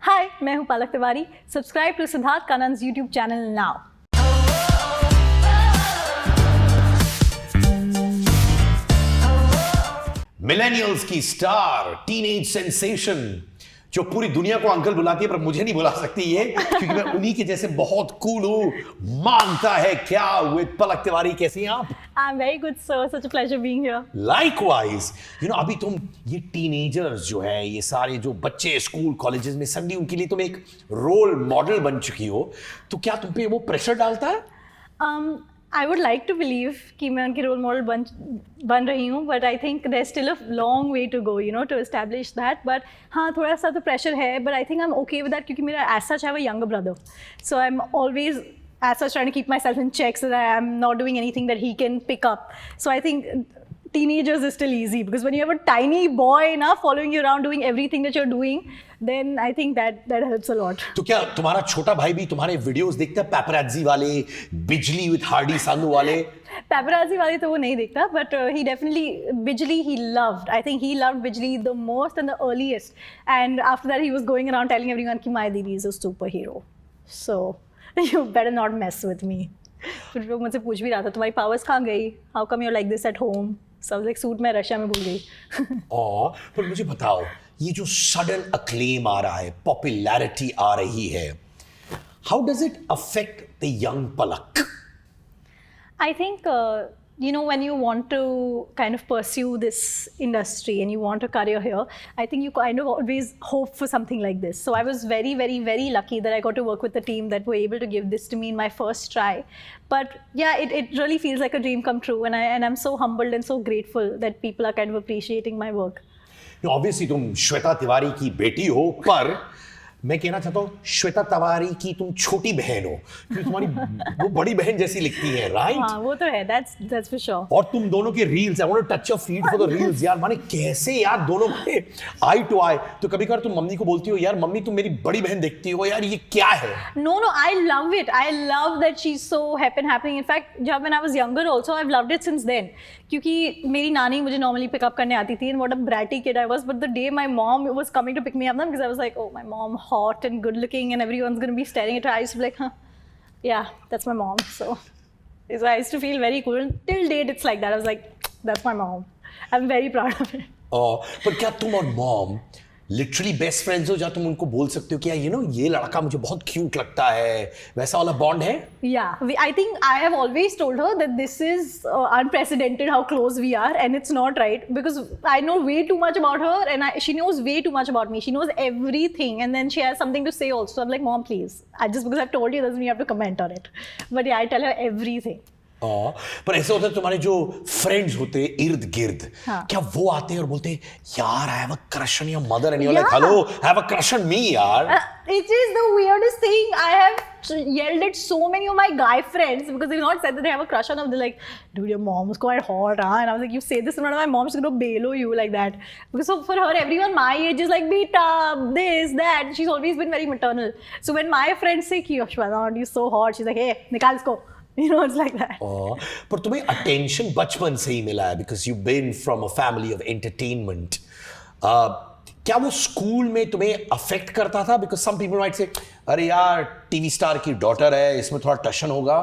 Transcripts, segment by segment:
हाय, मैं हूँ Palak Tiwari. Subscribe to Siddharth Kannan's YouTube channel now. Millennials की स्टार, टीनेज सेंसेशन, जो पूरी दुनिया को अंकल बुलाती है पर मुझे नहीं बुला सकती है क्योंकि मैं उन्हीं के जैसे बहुत कूल हूं. मांगता है क्या विद पलक तिवारी. कैसी हैं आप? I'm very good, sir. Such a pleasure being here. Likewise, अभी तुम ये टीनेजर्स जो है, ये सारे जो बच्चे स्कूल कॉलेजेस में, सडनली उनके लिए तुम एक रोल मॉडल बन चुकी हो, तो क्या तुम पे वो प्रेशर डालता है? I would like to believe कि मैं उनकी रोल मॉडल बन रही हूँ, but I think there's still a long way to go, to establish that. But हाँ, थोड़ा सा तो pressure है, but I think I'm okay with that क्योंकि मेरा as such I have a younger brother, so I'm always as such trying to keep myself in check so that I'm not doing anything that he can pick up. So I think teenagers is still easy because when you have a tiny boy now following you around doing everything that you're doing, then I think that helps a lot. तो क्या तुम्हारा छोटा भाई भी तुम्हारे videos देखता है, paparazzi वाले, बिजली विद हार्डी सांधू वाले? पैपराज़ी वाले तो वो नहीं देखता, but he definitely Bijlee he loved. I think he loved Bijlee the most and the earliest, and after that he was going around telling everyone कि my दीदी is a superhero, so you better not mess with me. फिर वो मुझसे पूछ भी रहा था तुम्हारी पावर्स कहाँ गई? How come you're like this at home? सब लाइक सूट मैं रशिया में भूल गई. पर मुझे बताओ, ये जो सडन अक्लेम आ रहा है, पॉपुलैरिटी आ रही है, how does it affect the young Palak? I think when you want to kind of pursue this industry and you want a career here, I think you kind of always hope for something like this. So I was very, very, very lucky that I got to work with a team that were able to give this to me in my first try. But yeah, it really feels like a dream come true, and I'm so humbled and so grateful that people are kind of appreciating my work. Obviously तुम श्वेता तिवारी की बेटी हो, पर मैं कहना चाहता हूँ श्वेता तिवारी की तुम छोटी बहन हो क्योंकि तुम्हारी वो बड़ी बहन जैसी लिखती है, राइट? हाँ, वो तो है, that's for sure. और तुम दोनों के reels, I want to touch your feed for the reels यार, माने कैसे यार दोनों में आई टू आई. तो कभी कभार तुम मम्मी को बोलती हो, यार मम्मी तुम मेरी बड़ी बहन देखती हो यार, ये क्या है? No, I love it. I love that she's so happy and happening. In fact, जब when I was younger also, I've loved it since then. क्योंकि मेरी नानी मुझे normally pick up करने आती थी, and what a bratty kid I was. But the day my mom was coming to pick me up, because I was like, oh, my mom hot and good looking, and everyone's gonna be staring at her. I used to be like, huh, yeah, that's my mom. So I used to feel very cool. Till date, it's like that. I was like, that's my mom. I'm very proud of it. पर क्या तुम और mom literally best friends हो, जहाँ तुम उनको बोल सकते हो कि ये लड़का मुझे बहुत क्यूट लगता है, वैसा वाला बॉन्ड है? Yeah, I think I have always told her that this is unprecedented how close we are, and it's not right because I know way too much about her, and she knows way too much about me. She knows everything, and then she has something to say also. I'm like, Mom, please. Just because I've told you doesn't mean you have to comment on it. But yeah, I tell her everything. पर ऐसे होता है तुम्हारे जो friends होते हैं इर्द गिर्द, क्या वो आते हैं और बोलते हैं यार I have a crush on your mother, and you are like hello I have a crush on me यार? It is the weirdest thing. I have yelled at so many of my guy friends because they've not said that they have a crush on them. They're like, dude, your mom is quite hot, huh? And I was like, you say this in front of my mom, she's gonna bail you like that. Because so for her, everyone my age is like, beta, this, that. She's always been very maternal. So when my friends say, Shweta, you're so hot, she's like, hey, nikal isko. It's like that. पर तुम्हें attention बचपन से ही मिला है because you've been from a family of entertainment. क्या वो school में तुम्हें अफेक्ट करता था? Because some people might say, अरे यार टीवी स्टार की डॉटर है, इसमें थोड़ा टशन होगा.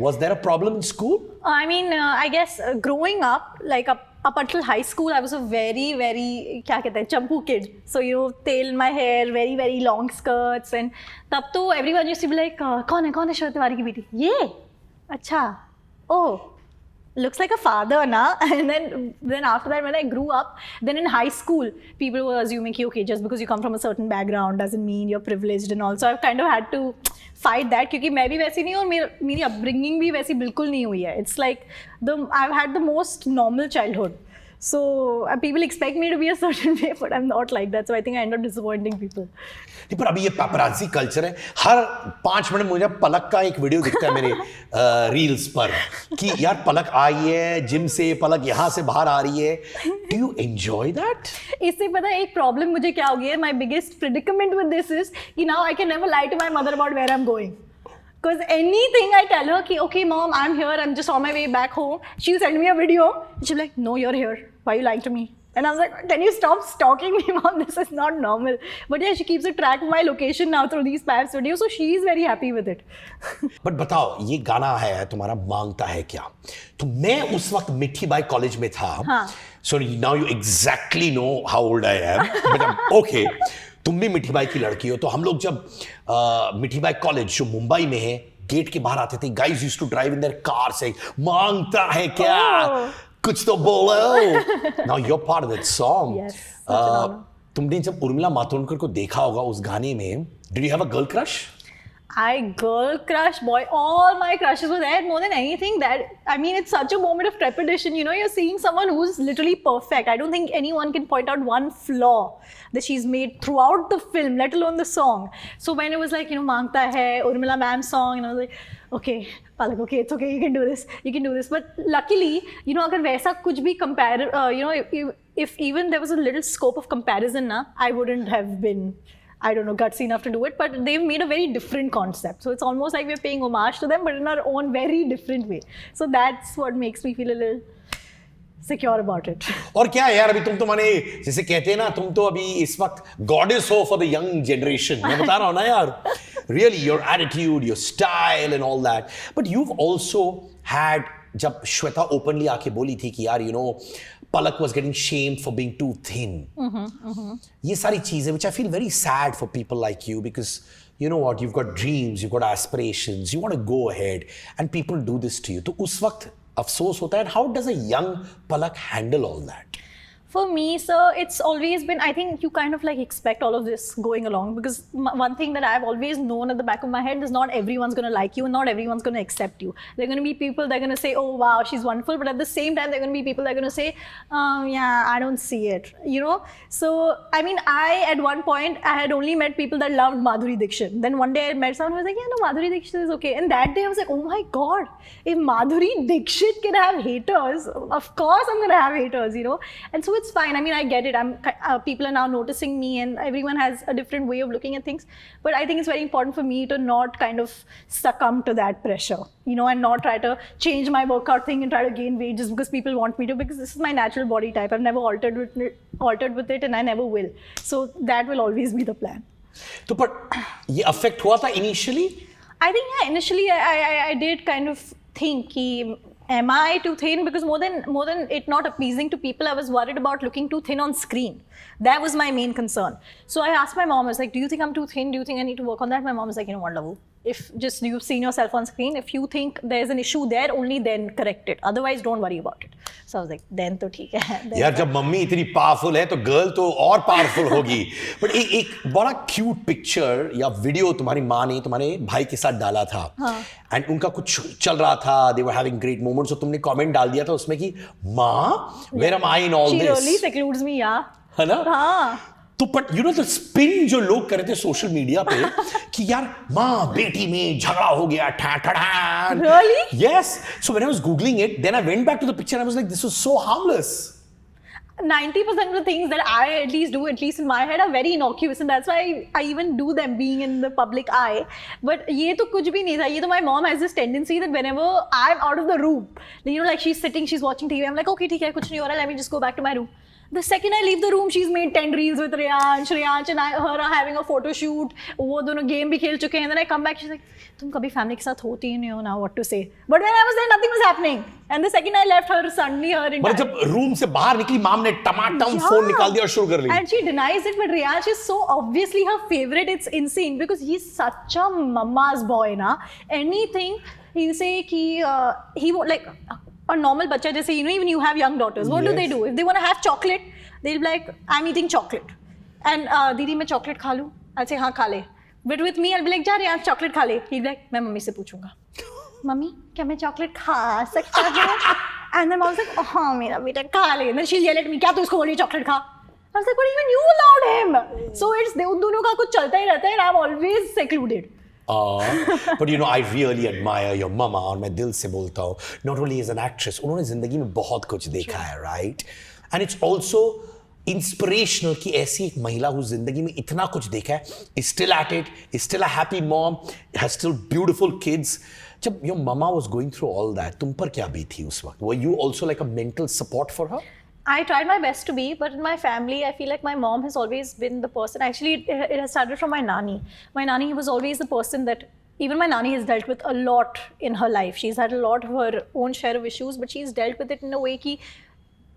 Was there a problem in school? I mean, I guess growing up, like up until high school, I was a very, very क्या कहते हैं, चंपू kid. So tail in my hair, very, very long skirts, and तब तो everyone used to be like, कौन है श्वेता तिवारी की बेटी? ये अच्छा, oh, looks like a father na. And then after that, when I grew up, then in high school, people were assuming okay, just because you come from a certain background doesn't mean you're privileged and all. So I've kind of had to fight that क्योंकि मैं भी वैसी नहीं हूँ और मेरी upbringing भी वैसी बिल्कुल नहीं हुई है. It's like I've had the most normal childhood. So people expect me to be a certain way, but I'm not like that. So I think I end up disappointing people. पर अभी ये paparazzi culture है, हर 5 minute मुझे पलक का एक video दिखता है मेरे रील्स पर कि यार पलक आई है जिम से, पलक यहाँ से बाहर आ रही है. Do you enjoy that? इससे पता है एक प्रॉब्लम मुझे क्या हो गई है? My biggest predicament with this is कि now I can never lie to my mother about where I'm going. Because anything I tell her, ki, okay, mom, I'm here, I'm just on my way back home, she'll send me a video, and she'll be like, no, you're here. Why are you lying to me? And I was like, can you stop stalking me, mom? This is not normal. But yeah, she keeps a track of my location now through these Paps videos, so she's very happy with it. But बताओ, ये गाना है तुम्हारा मांगता है क्या? तो मैं उस वक्त मिठी बाई कॉलेज में था. So now you exactly know how old I am. But okay, तुम भी मिठी बाई की लड़की हो. तो हम लोग जब मिठी बाई कॉलेज जो मुंबई में है, गेट के बाहर आते थे, guys used to drive in their car saying, मांगता है क्या? कुछ तो बोलो. Now you're part of that song. Yes, such an honor. तुमने जब उर्मिला मातोंडकर को देखा होगा उस गाने में, did you have a girl crush? Girl crush, boy, all my crushes were there more than anything. I mean, it's such a moment of trepidation. You know, you're seeing someone who's literally perfect. I don't think anyone can point out one flaw that she's made throughout the film, let alone the song. So when it was like, you know, Mangta Hai, Urmila ma'am's song, and I was like, okay, Palak, okay, it's okay, you can do this. But luckily, you know, agar waisa kuch bhi compare, you know, if even there was a little scope of comparison, I wouldn't have been, I don't know, gutsy enough to do it, but they've made a very different concept. So it's almost like we're paying homage to them, but in our own very different way. So that's what makes me feel a little secure about it. और क्या यार, अभी तुम तो माने जैसे कहते हैं ना, तुम तो अभी इस वक्त goddess हो for the young generation. मैं बता रहा हूँ ना यार, really your attitude, your style and all that. But you've also had, जब श्वेता openly आके बोली थी कि यार, you know, Palak was getting shamed for being too thin. ये सारी चीजें, which I feel very sad for people like you, because you know what, you've got dreams, you've got aspirations, you want to go ahead, and people do this to you. तो उस वक्त अफसोस होता है. And how does a young Palak handle all that? For me, sir, it's always been, I think you kind of like expect all of this going along, because one thing that I've always known at the back of my head is not everyone's going to like you and not everyone's going to accept you. There are going to be people that are going to say, oh wow, she's wonderful, but at the same time, there are going to be people that are going to say, yeah, I don't see it, you know? So, I mean, at one point, I had only met people that loved Madhuri Dixit. Then one day I met someone who was like, yeah, no, Madhuri Dixit is okay. And that day I was like, oh my God, if Madhuri Dixit can have haters, of course I'm going to have haters, you know? And so it's fine. I mean, I get it. People are now noticing me, and everyone has a different way of looking at things. But I think it's very important for me to not kind of succumb to that pressure, you know, and not try to change my workout thing and try to gain weight just because people want me to, because this is my natural body type. I've never altered with it, and I never will. So that will always be the plan. तो पर ये affect हुआ था initially? I think, yeah, initially I did kind of think कि am I too thin? Because more than it not appeasing to people, I was worried about looking too thin on screen. That was my main concern. So I asked my mom, I was like, do you think I'm too thin? Do you think I need to work on that? My mom was like, you know what, Lavu? If just you've seen yourself on screen, if you think there's an issue there, only then correct it. Otherwise, don't worry about it. So I was like, then तो ठीक है. यार जब mummy इतनी powerful है तो girl तो और पावरफुल होगी. बट एक बड़ा क्यूट पिक्चर या वीडियो तुम्हारी माँ ने तुम्हारे भाई के साथ डाला था. एंड उनका कुछ चल रहा था, they were having great moments. तो तुमने कमेंट डाल दिया था उसमें कि माँ, where am I in all this? She really secludes me, yeah. है ना? हाँ. तो but you know the spin जो लोग कर रहे थे सोशल मीडिया पे कि यार माँ बेटी में झगड़ा हो गया, ठा-ठा-ठा. Really? Yes. So when I was googling it, then I went back to the picture and I was like, this was so harmless. 90% of the things that I at least do, at least in my head, are very innocuous, and that's why I even do them being in the public eye. But ये तो कुछ भी नहीं था. ये तो my mom has this tendency that whenever I'm out of the room, you know, like she's sitting, she's watching TV, I'm like, okay, ठीक है, कुछ नहीं हो रहा, let me just go back to my room. The second I leave the room, she's made 10 reels with Reyansh and her are having a photo shoot. वो दोनों game भी खेल चुके हैं. And then I come back, she's like, तुम कभी family के साथ होती ही नहीं हो, now what to say. But when I was there, nothing was happening. And the second I left her, suddenly her entire... मतलब जब रूम से बाहर निकली, माम ने टमाटम फोन निकाल दिया और शुरू कर ली. And she denies it, but Reyansh is so obviously her favorite. It's insane because he's such a mama's boy, na. Anything he'll say he won't, like a normal bacha, जैसे, you know, even you have young daughters. What do they do? If they want to have chocolate, they'll be like, I'm eating chocolate. And दीदी मैं chocolate खा लूँ? I'll say हाँ खा ले. But with me, I'll be like, जा Reyansh chocolate खा ले. He'll be like, मैं मम्मी से पूछूंगा. मम्मी क्या मैं chocolate खा सकता हूँ? And then mom's like, oh हाँ मेरा बेटा खा ले. And then she'll yell at me, क्या तू इसको बोली chocolate खा? I was like, but even you allowed him. So it's उन दोनों का कुछ चलता ही रहता है, and I'm always secluded. But you know, I really admire your mama, और मैं दिल से बोलता हूँ, not only as an actress, उन्होंने जिंदगी में बहुत कुछ देखा है, right? And it's also inspirational कि ऐसी एक महिला हुई जिंदगी में इतना कुछ देखा है, is still at it, is still a happy mom, has still beautiful kids. जब your mama was going through all that, तुम पर क्या बीती उस वक्त? Were you also like a mental support for her? I tried my best to be, but in my family, I feel like my mom has always been the person. Actually, it has started from my nanny. My nanny was always the person that, even my nanny has dealt with a lot in her life. She's had a lot of her own share of issues, but she's dealt with it in a way that,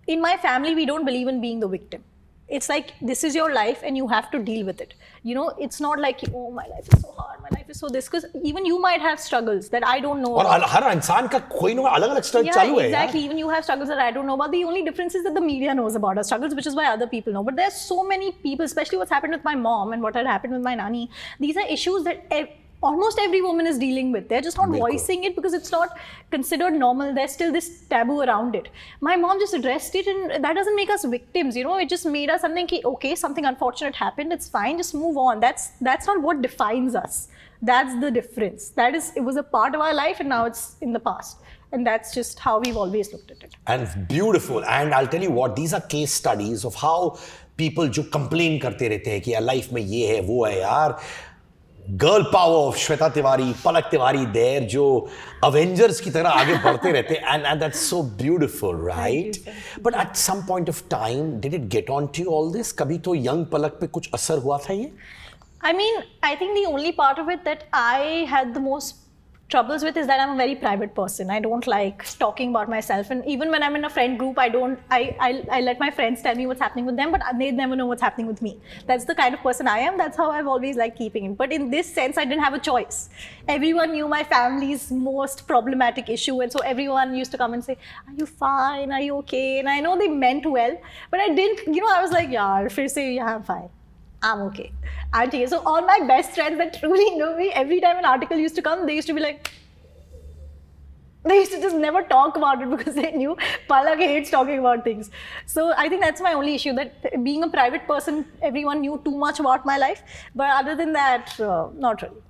in my family, we don't believe in being the victim. It's like, this is your life and you have to deal with it. You know, it's not like, oh, my life is so hard, my life is so this, because even you might have struggles that I don't know और about. हर इंसान का कोई ना अलग अलग struggle चालू है Exactly. Even you have struggles that I don't know about. The only difference is that the media knows about our struggles, which is why other people know. But there's so many people, especially what's happened with my mom and what had happened with my nanny. These are issues that almost every woman is dealing with. They're just not voicing it because it's not considered normal. There's still this taboo around it. My mom just addressed it, and that doesn't make us victims, you know. It just made us something, okay, something unfortunate happened, it's fine, just move on. That's not what defines us. That's the difference. It was a part of our life and now it's in the past. And that's just how we've always looked at it. And beautiful. And I'll tell you what, these are case studies of how people जो complain करते रहते हैं कि यार life में ये है वो है यार, girl power of Shweta Tiwari, Palak Tiwari there जो अवेंजर्स की तरह आगे बढ़ते रहते हैं, and that's so beautiful, right? But at some point of time, did it get on to you all this? कभी तो यंग पलक पे कुछ असर हुआ था ये? I mean, I think the only part of it that I had the most troubles with is that I'm a very private person. I don't like talking about myself, and even when I'm in a friend group, I let my friends tell me what's happening with them, but they never know what's happening with me. That's the kind of person I am. That's how I've always liked keeping it. But in this sense, I didn't have a choice. Everyone knew my family's most problematic issue, and so everyone used to come and say, "Are you fine? Are you okay?" And I know they meant well, but I didn't. You know, I was like, "Yeah, फिर से yeah, I'm fine. I'm okay. I'm okay." So all my best friends that truly know me, every time an article used to come, they used to be like, they used to just never talk about it because they knew Palak hates talking about things. So I think that's my only issue, that being a private person, everyone knew too much about my life. But other than that, not really.